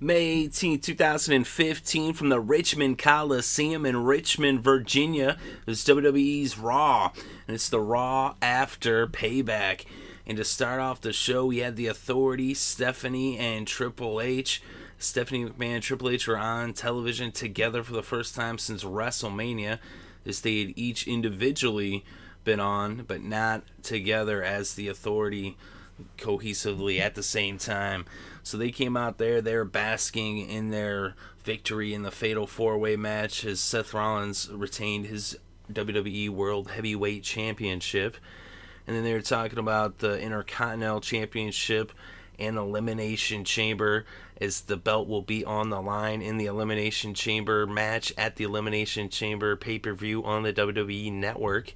May 18, 2015, from the Richmond Coliseum in Richmond, Virginia. It's WWE's Raw, and it's the Raw after Payback. And to start off the show, we had the Authority, Stephanie, and Triple H. Stephanie McMahon and Triple H were on television together for the first time since WrestleMania, as they had each individually been on, but not together as the Authority cohesively at the same time. So they came out there, they were basking in their victory in the Fatal 4-Way match as Seth Rollins retained his WWE World Heavyweight Championship. And then they were talking about the Intercontinental Championship and Elimination Chamber, as the belt will be on the line in the Elimination Chamber match at the Elimination Chamber pay-per-view on the WWE Network.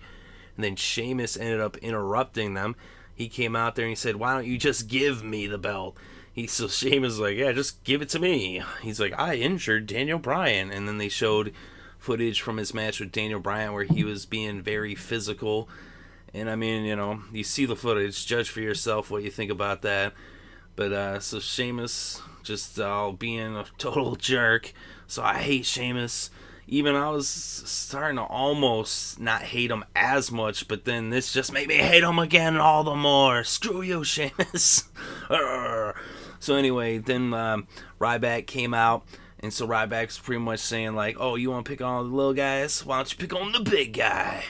And then Sheamus ended up interrupting them. He came out there and he said, "Why don't you just give me the belt?" So Sheamus was like, "Yeah, just give it to me." He's like, "I injured Daniel Bryan." And then they showed footage from his match with Daniel Bryan where he was being very physical. And I mean, you see the footage, judge for yourself what you think about that. But so Sheamus just being a total jerk. So I hate Sheamus. Even I was starting to almost not hate him as much, but then this just made me hate him again all the more. Screw you, Sheamus. So anyway, then Ryback came out, and so Ryback's pretty much saying like, "Oh, you want to pick on all the little guys? Why don't you pick on the big guy?"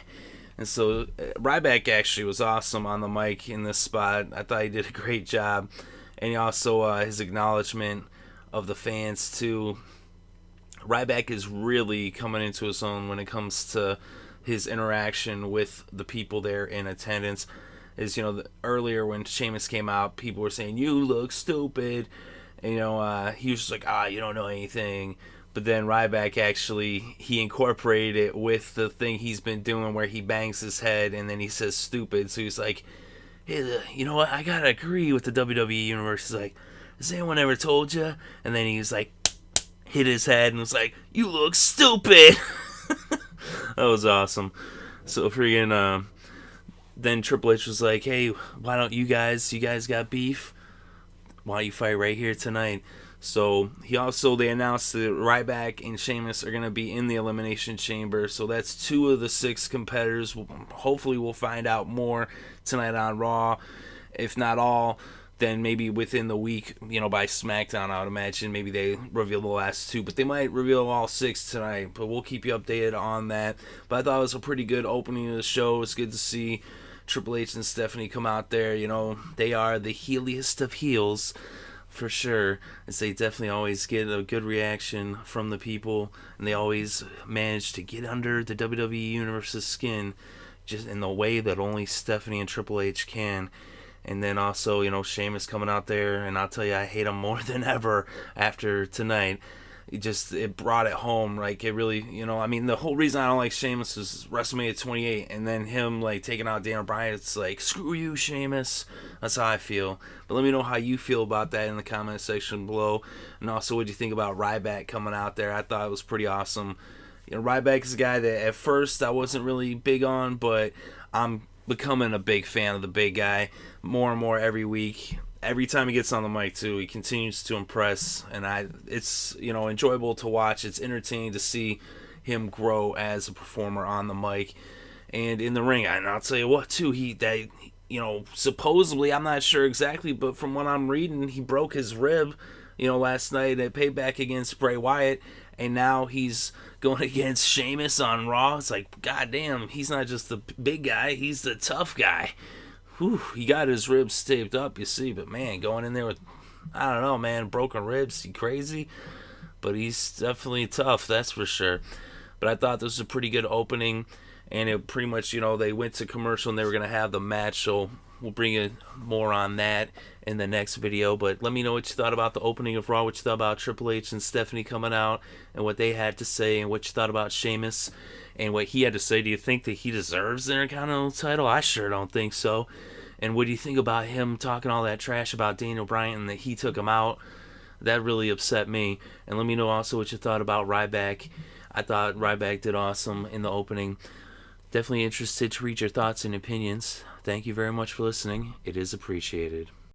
And so Ryback actually was awesome on the mic in this spot. I thought he did a great job. And he also, his acknowledgement of the fans too. Ryback is really coming into his own when it comes to his interaction with the people there in attendance. As earlier when Sheamus came out, people were saying, "You look stupid." And, he was just like, "You don't know anything." But then Ryback actually, he incorporated it with the thing he's been doing where he bangs his head and then he says stupid. So he's like, "Hey, you know what? I gotta agree with the WWE Universe." He's like, "Has anyone ever told you?" And then he's like, hit his head and was like, "You look stupid." That was awesome. So freaking, then Triple H was like, "Hey, why don't you guys got beef? Why don't you fight right here tonight?" So they announced that Ryback and Sheamus are going to be in the Elimination Chamber. So that's 2 of the 6 competitors. Hopefully we'll find out more tonight on Raw. If not all, then maybe within the week, by SmackDown, I would imagine maybe they reveal the last 2. But they might reveal all 6 tonight. But we'll keep you updated on that. But I thought it was a pretty good opening of the show. It's good to see Triple H and Stephanie come out there. They are the heeliest of heels, for sure, as they definitely always get a good reaction from the people, and they always manage to get under the WWE Universe's skin just in the way that only Stephanie and Triple H can. And then also, Sheamus coming out there, and I'll tell you, I hate him more than ever after tonight. It brought it home. Like, it really, the whole reason I don't like Sheamus is WrestleMania 28, and then him, taking out Daniel Bryan. It's like, screw you, Sheamus. That's how I feel. But let me know how you feel about that in the comment section below. And also, what do you think about Ryback coming out there? I thought it was pretty awesome. Ryback is a guy that at first I wasn't really big on, but I'm becoming a big fan of the big guy more and more every week. Every time he gets on the mic too, he continues to impress, and it's enjoyable to watch. It's entertaining to see him grow as a performer on the mic and in the ring. And I'll tell you what too, supposedly, I'm not sure exactly, but from what I'm reading, he broke his rib last night at Payback against Bray Wyatt, and now he's going against Sheamus on Raw. It's like, goddamn, he's not just the big guy, he's the tough guy. Whew, he got his ribs taped up, you see, but man, going in there with, I don't know, man, broken ribs, he crazy? But he's definitely tough, that's for sure. But I thought this was a pretty good opening, and it pretty much, they went to commercial and they were going to have the match, so we'll bring you more on that in the next video. But let me know what you thought about the opening of Raw, what you thought about Triple H and Stephanie coming out, and what they had to say, and what you thought about Sheamus and what he had to say. Do you think that he deserves the Intercontinental title? I sure don't think so. And what do you think about him talking all that trash about Daniel Bryan and that he took him out? That really upset me. And let me know also what you thought about Ryback. I thought Ryback did awesome in the opening. Definitely interested to read your thoughts and opinions. Thank you very much for listening. It is appreciated.